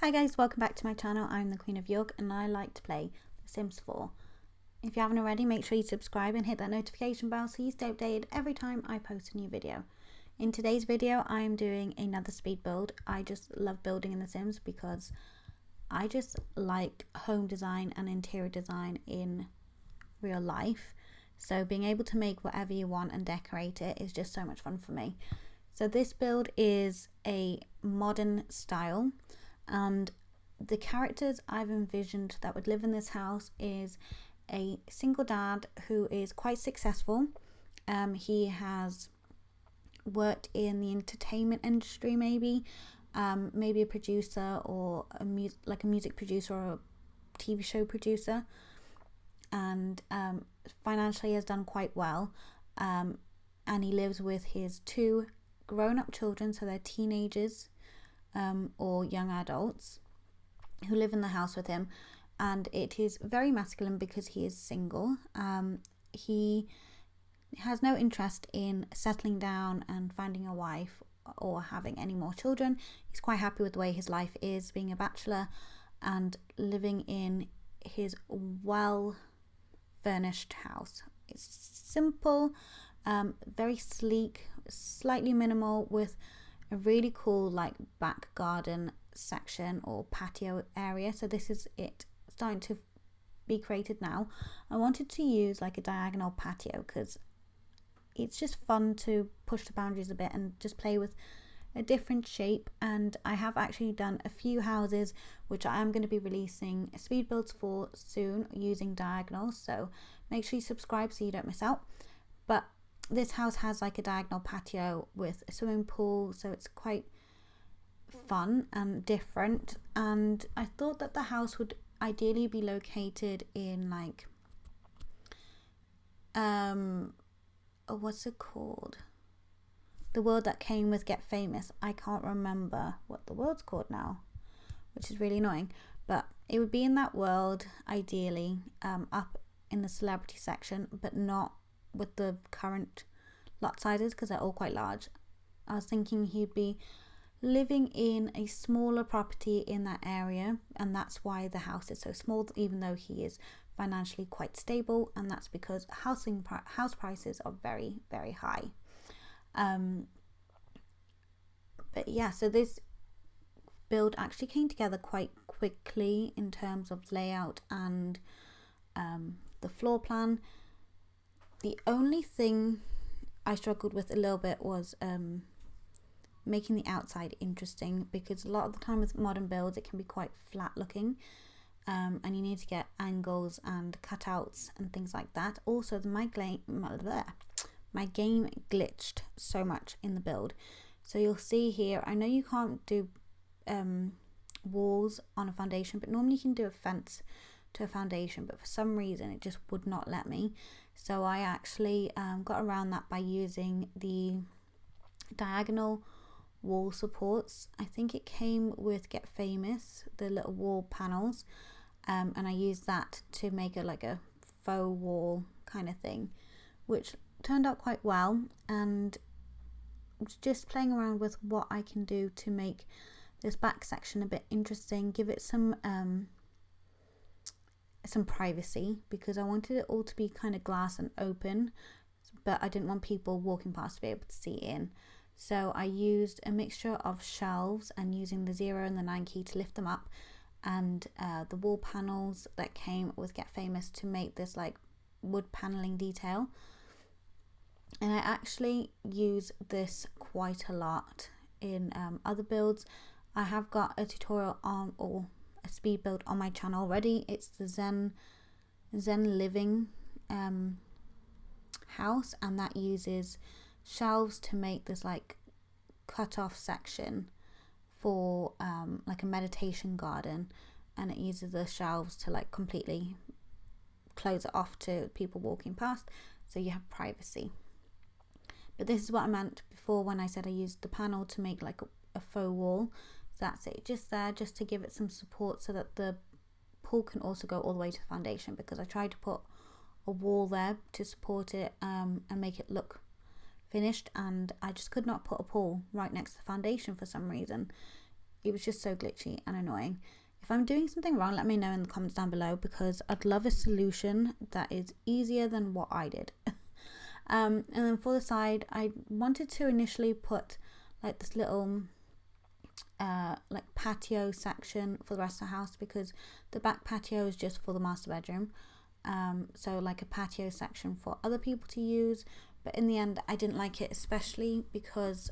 Hi guys, welcome back to my channel. I'm the Queen of York and I like to play The Sims 4. If you haven't already, make sure you subscribe and hit that notification bell so you stay updated every time I post a new video. In today's video, I am doing another speed build. I just love building in The Sims because I just like home design and interior design in real life. So being able to make whatever you want and decorate it is just so much fun for me. So this build is a modern style. And the characters I've envisioned that would live in this house is a single dad who is quite successful. He has worked in the entertainment industry, maybe a producer or a music producer or a TV show producer, and financially has done quite well. And he lives with his two grown-up children, so they're teenagers. Or young adults who live in the house with him, and it is very masculine because he is single. He has no interest in settling down and finding a wife or having any more children. He's quite happy with the way his life is, being a bachelor and living in his well furnished house. It's simple, very sleek, slightly minimal, with a really cool back garden section or patio area. So this is it starting to be created now. I wanted to use a diagonal patio because it's just fun to push the boundaries a bit and just play with a different shape. And I have actually done a few houses which I am going to be releasing speed builds for soon using diagonals, so make sure you subscribe so you don't miss out. But this house has a diagonal patio with a swimming pool, so it's quite fun and different. And I thought that the house would ideally be located in what's it called? The world that came with Get Famous. I can't remember what the world's called now, which is really annoying. But it would be in that world, ideally, up in the celebrity section, but not with the current lot sizes because they're all quite large. I was thinking he'd be living in a smaller property in that area, and that's why the house is so small, even though he is financially quite stable, and that's because house prices are very, very high. But yeah, so this build actually came together quite quickly in terms of layout and the floor plan. The only thing I struggled with a little bit was making the outside interesting, because a lot of the time with modern builds it can be quite flat looking, and you need to get angles and cutouts and things like that. Also, my game glitched so much in the build. So you'll see here, I know you can't do walls on a foundation, but normally you can do a fence to a foundation, but for some reason it just would not let me. So I actually got around that by using the diagonal wall supports. I think it came with Get Famous, the little wall panels, and I used that to make it like a faux wall kind of thing, which turned out quite well. And just playing around with what I can do to make this back section a bit interesting, give it some privacy, because I wanted it all to be kind of glass and open, but I didn't want people walking past to be able to see in. So I used a mixture of shelves and using the 0 and the 9 key to lift them up, and the wall panels that came with Get Famous to make this wood paneling detail. And I actually use this quite a lot in other builds. I have got a tutorial on, or a speed build on my channel already. It's the Zen Living house, and that uses shelves to make this cut off section for a meditation garden, and it uses the shelves to completely close it off to people walking past, so you have privacy. But this is what I meant before when I said I used the panel to make a faux wall. So that's it, just there, just to give it some support so that the pool can also go all the way to the foundation, because I tried to put a wall there to support it and make it look finished, and I just could not put a pool right next to the foundation for some reason. it was just so glitchy and annoying. If I'm doing something wrong, let me know in the comments down below, because I'd love a solution that is easier than what I did. And then for the side, I wanted to initially put like this little like patio section for the rest of the house, because the back patio is just for the master bedroom. So like a patio section for other people to use. But in the end, I didn't like it, especially because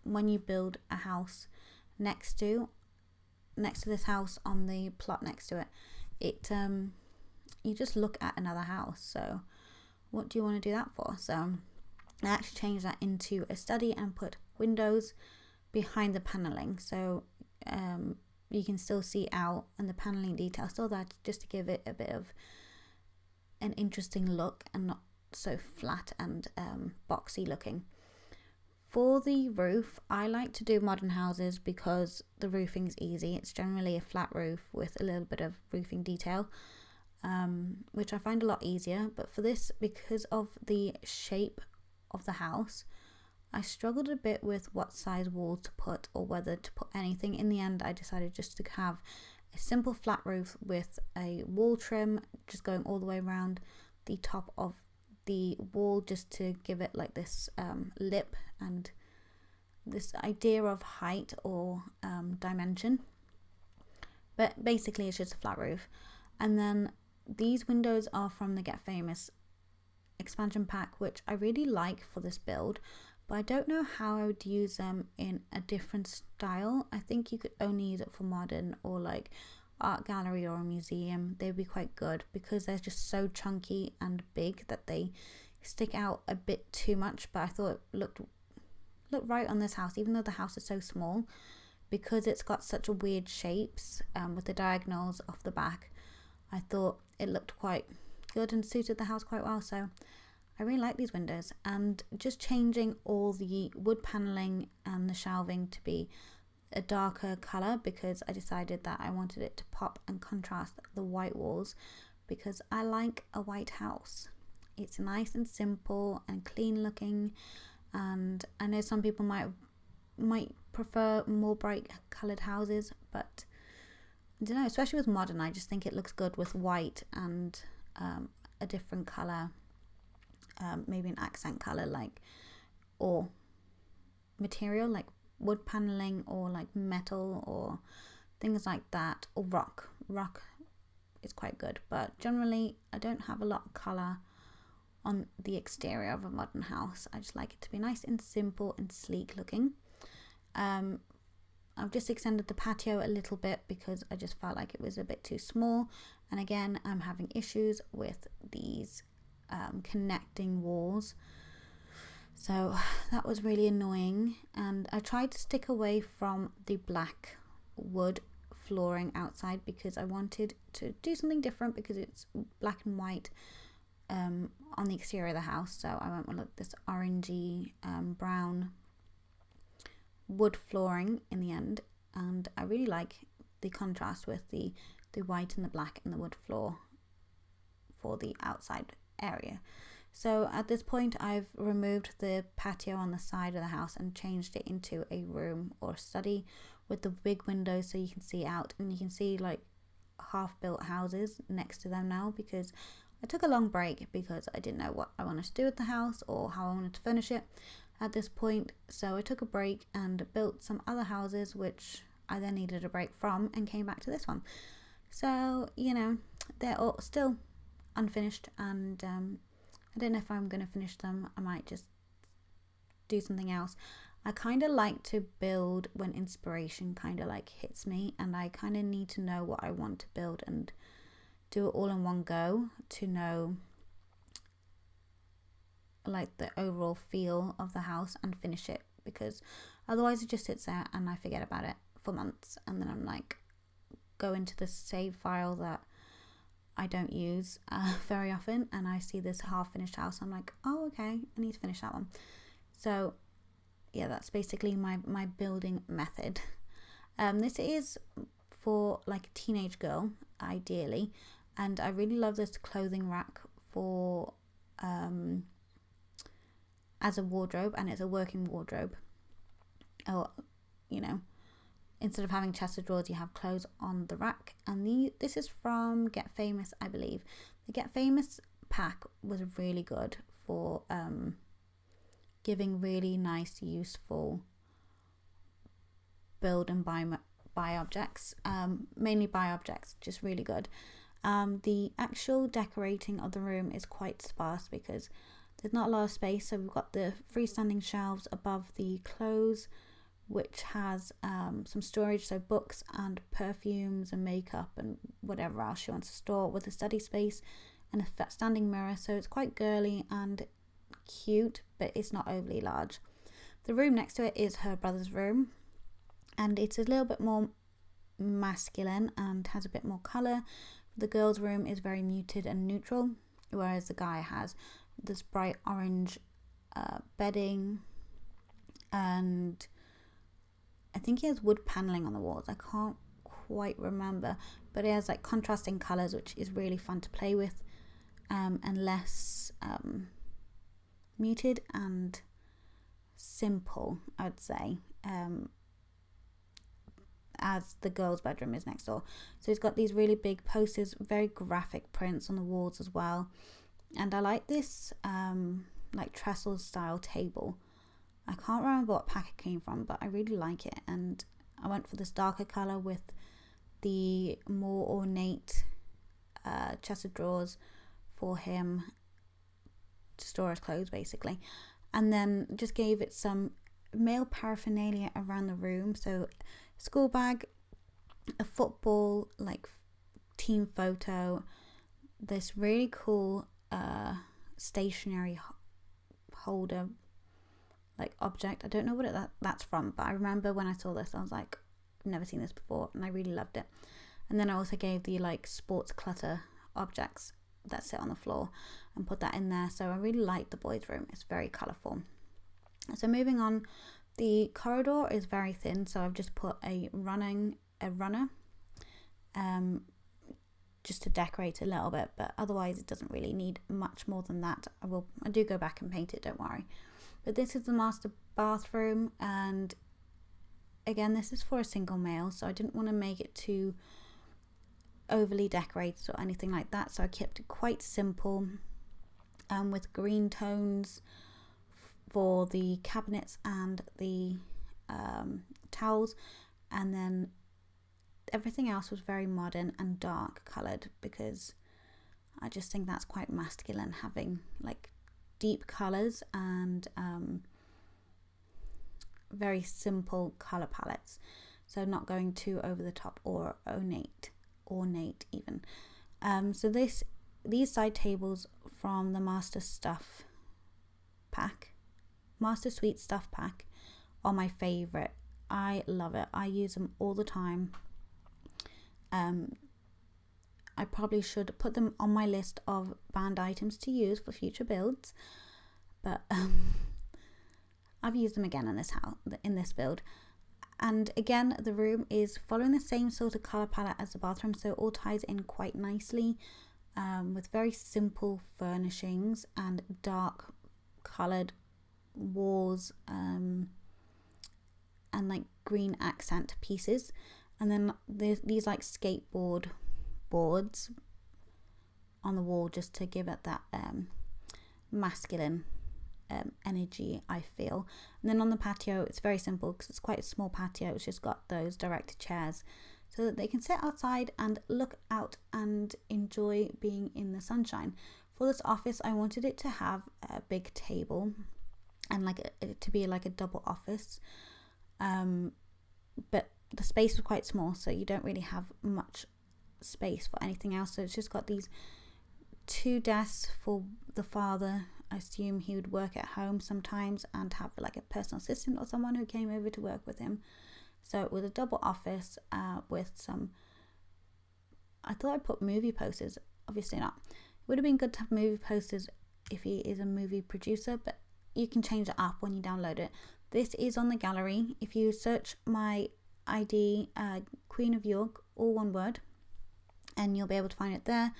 when you build a house next to this house on the plot next to it, you just look at another house. So what do you want to do that for? So I actually changed that into a study and put windows behind the paneling, so you can still see out, and the paneling detail still there, just to give it a bit of an interesting look and not so flat and boxy looking. For the roof, I like to do modern houses because the roofing's easy. It's generally a flat roof with a little bit of roofing detail, which I find a lot easier. But for this, because of the shape of the house, I struggled a bit with what size walls to put or whether to put anything. In the end, I decided just to have a simple flat roof with a wall trim just going all the way around the top of the wall, just to give it like this lip and this idea of height or dimension. But basically it's just a flat roof. And then these windows are from the Get Famous expansion pack, which I really like for this build, but I don't know how I would use them in a different style. I think you could only use it for modern or like art gallery or a museum. They'd be quite good because they're just so chunky and big that they stick out a bit too much. But I thought it looked right on this house, even though the house is so small, because it's got such weird shapes with the diagonals off the back. I thought it looked quite good and suited the house quite well. So I really like these windows, and just changing all the wood paneling and the shelving to be a darker color, because I decided that I wanted it to pop and contrast the white walls, because I like a white house. It's nice and simple and clean looking, and I know some people might prefer more bright colored houses, but I don't know, especially with modern, I just think it looks good with white and a different color, maybe an accent color, like, or material like wood paneling or like metal or things like that, or rock is quite good. But generally I don't have a lot of color on the exterior of a modern house. I just like it to be nice and simple and sleek looking. I've just extended the patio a little bit because I just felt like it was a bit too small, and again I'm having issues with these connecting walls, so that was really annoying. And I tried to stick away from the black wood flooring outside because I wanted to do something different, because it's black and white on the exterior of the house. So I went with this orangey brown wood flooring in the end, and I really like the contrast with the white and the black and the wood floor for the outside area. So at this point I've removed the patio on the side of the house and changed it into a room or study with the big windows, so you can see out, and you can see like half built houses next to them now, because I took a long break because I didn't know what I wanted to do with the house or how I wanted to finish it at this point. So I took a break and built some other houses, which I then needed a break from, and came back to this one. So, you know, they're all still unfinished, and I don't know if I'm going to finish them. I might just do something else. I kind of like to build when inspiration kind of like hits me, and I kind of need to know what I want to build and do it all in one go to know like the overall feel of the house and finish it, because otherwise it just sits there and I forget about it for months, and then I'm like go into the save file that I don't use very often, and I see this half finished house. I'm like, oh okay, I need to finish that one. So yeah, that's basically my building method. This is for like a teenage girl ideally, and I really love this clothing rack for as a wardrobe, and it's a working wardrobe. Oh, you know, instead of having chest of drawers, you have clothes on the rack. And this is from Get Famous, I believe. The Get Famous pack was really good for giving really nice, useful build and buy objects, mainly buy objects, just really good. The actual decorating of the room is quite sparse because there's not a lot of space. So we've got the freestanding shelves above the clothes, which has some storage, so books and perfumes and makeup and whatever else she wants to store, with a study space and a standing mirror. So it's quite girly and cute, but it's not overly large. The room next to it is her brother's room, and it's a little bit more masculine and has a bit more colour. The girl's room is very muted and neutral, whereas the guy has this bright orange bedding, and I think he has wood paneling on the walls. I can't quite remember, but it has like contrasting colours, which is really fun to play with, and less muted and simple, I would say, as the girl's bedroom is next door. So it's got these really big posters, very graphic prints on the walls as well. And I like this like trestle style table. I can't remember what pack it came from, but I really like it. And I went for this darker colour with the more ornate chest of drawers for him to store his clothes, basically. And then just gave it some male paraphernalia around the room. So school bag, a football like team photo, this really cool stationery holder like object. I don't know what that's from, but I remember when I saw this I was like, I've never seen this before, and I really loved it. And then I also gave the like sports clutter objects that sit on the floor and put that in there. So I really like the boys' room. It's very colourful. So moving on, the corridor is very thin, so I've just put a runner just to decorate a little bit, but otherwise it doesn't really need much more than that. I do go back and paint it, don't worry. But this is the master bathroom, and again, this is for a single male, so I didn't want to make it too overly decorated or anything like that, so I kept it quite simple, with green tones for the cabinets and the towels, and then everything else was very modern and dark coloured, because I just think that's quite masculine, having like deep colours and very simple colour palettes, so not going too over the top or ornate even. So these side tables from the Master Suite Stuff Pack are my favourite. I love it. I use them all the time. I probably should put them on my list of banned items to use for future builds, but I've used them again in this build. And again, the room is following the same sort of colour palette as the bathroom, so it all ties in quite nicely, with very simple furnishings and dark coloured walls, and like green accent pieces. And then there's these like skateboard boards on the wall, just to give it that masculine energy, I feel. And then on the patio, it's very simple because it's quite a small patio. It's just got those directed chairs so that they can sit outside and look out and enjoy being in the sunshine. For this office, I wanted it to have a big table and like to be like a double office, but the space was quite small, so you don't really have much space for anything else. So it's just got these 2 desks for the father. I assume he would work at home sometimes and have like a personal assistant or someone who came over to work with him. So it was a double office with some, I thought I'd put movie posters, obviously not. It would have been good to have movie posters if he is a movie producer, but you can change it up when you download it. This is on the gallery. If you search my ID, Queen of York, all one word, and you'll be able to find it there.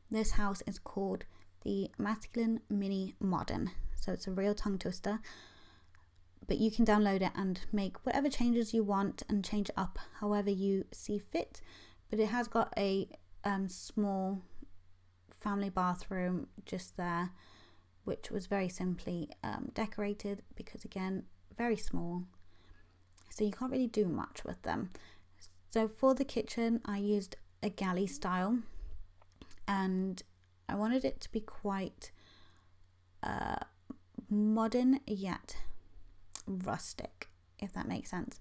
This house is called the Maculine Mini Modern, so it's a real tongue twister, but you can download it and make whatever changes you want and change it up however you see fit. But it has got a small family bathroom just there, which was very simply decorated because, again, very small, so you can't really do much with them. So for the kitchen, I used a galley style, and I wanted it to be quite modern yet rustic, if that makes sense.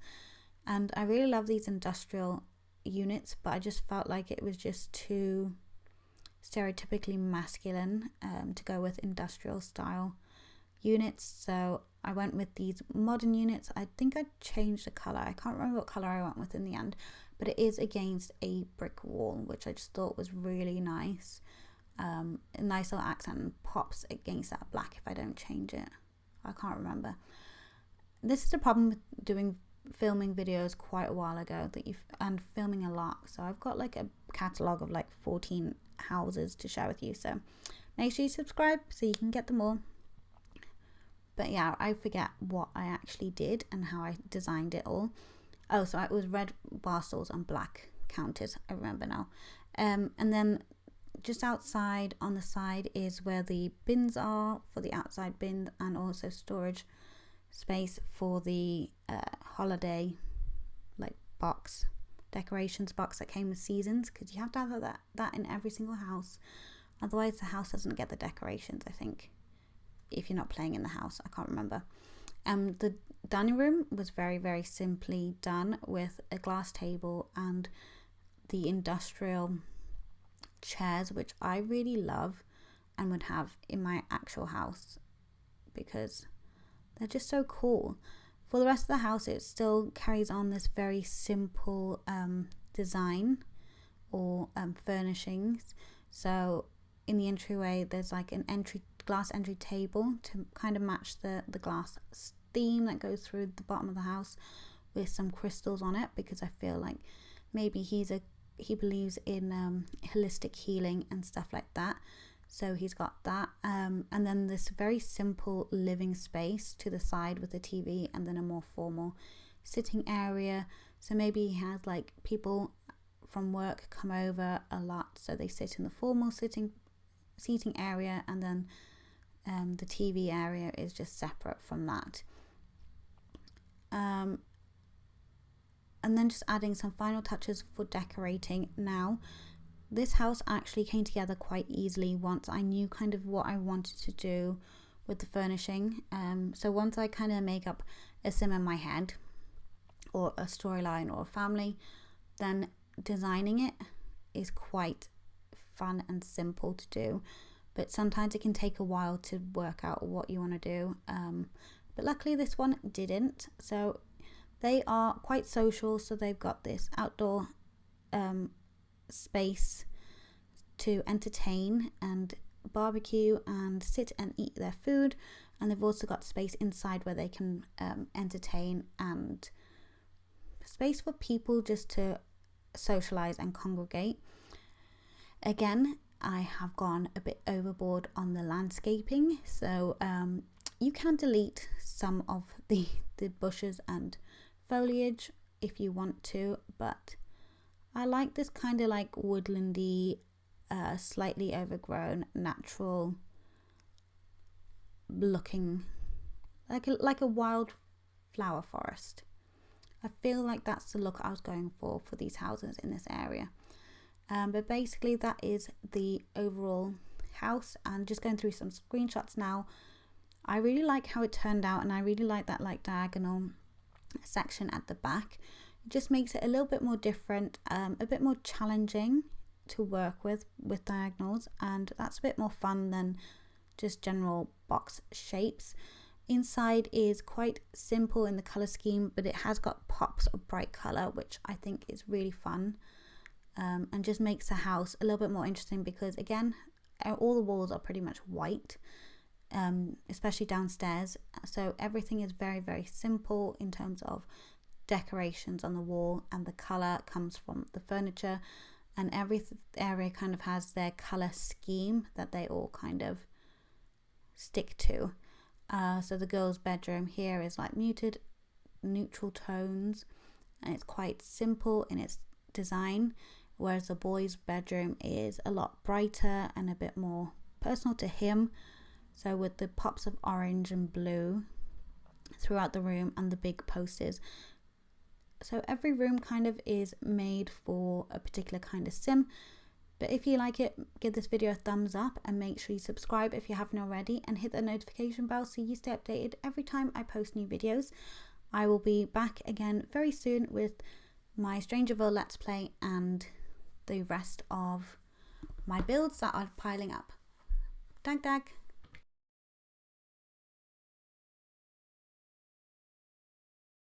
And I really love these industrial units, but I just felt like it was just too stereotypically masculine to go with industrial style units. So I went with these modern units. I think I changed the color. I can't remember what color I went with in the end, but it is against a brick wall, which I just thought was really nice. A nice little accent, and pops against that black if I don't change it. I can't remember. This is a problem with filming videos quite a while ago, and filming a lot. So I've got like a catalogue of like 14 houses to share with you. So make sure you subscribe so you can get them all. But yeah, I forget what I actually did and how I designed it all. Oh, so it was red bar stools and black counters. I remember now. And then just outside on the side is where the bins are for the outside bins, and also storage space for the holiday like box, decorations box that came with seasons, because you have to have that in every single house, otherwise the house doesn't get the decorations, I think, if you're not playing in the house. I can't remember. The dining room was very, very simply done with a glass table and the industrial chairs, which I really love and would have in my actual house because they're just so cool. For the rest of the house, it still carries on this very simple design or furnishings. So in the entryway, there's like an glass entry table to kind of match the glass theme that goes through the bottom of the house, with some crystals on it, because I feel like maybe he believes in holistic healing and stuff like that. So he's got that, and then this very simple living space to the side with a TV, and then a more formal sitting area. So maybe he has like people from work come over a lot, so they sit in the formal seating area, and then the TV area is just separate from that. And then just adding some final touches for decorating. Now, this house actually came together quite easily once I knew kind of what I wanted to do with the furnishing. So once I kind of make up a sim in my head, or a storyline, or a family, then designing it is quite fun and simple to do. But sometimes it can take a while to work out what you want to do. But luckily this one didn't. So they are quite social. So they've got this outdoor space to entertain and barbecue and sit and eat their food, and they've also got space inside where they can entertain, and space for people just to socialize and congregate. Again, I have gone a bit overboard on the landscaping, so you can delete some of the bushes and foliage if you want to, but I like this kind of like woodlandy, slightly overgrown, natural looking, like a wild flower forest. I feel like that's the look I was going for these houses in this area. But basically that is the overall house, and just going through some screenshots now. I really like how it turned out, and I really like that like diagonal section at the back. It just makes it a little bit more different, a bit more challenging to work with diagonals, and that's a bit more fun than just general box shapes. Inside is quite simple in the color scheme, but it has got pops of bright color, which I think is really fun, and just makes the house a little bit more interesting, because again, all the walls are pretty much white, especially downstairs. So everything is very, very simple in terms of decorations on the wall, and the color comes from the furniture, and every area kind of has their color scheme that they all kind of stick to. So the girl's bedroom here is like muted neutral tones, and it's quite simple in its design, whereas the boy's bedroom is a lot brighter and a bit more personal to him, so with the pops of orange and blue throughout the room and the big posters. So every room kind of is made for a particular kind of sim. But if you like it, give this video a thumbs up and make sure you subscribe if you haven't already, and hit the notification bell so you stay updated every time I post new videos. I will be back again very soon with my Strangerville Let's Play and the rest of my builds that are piling up. Dag dag!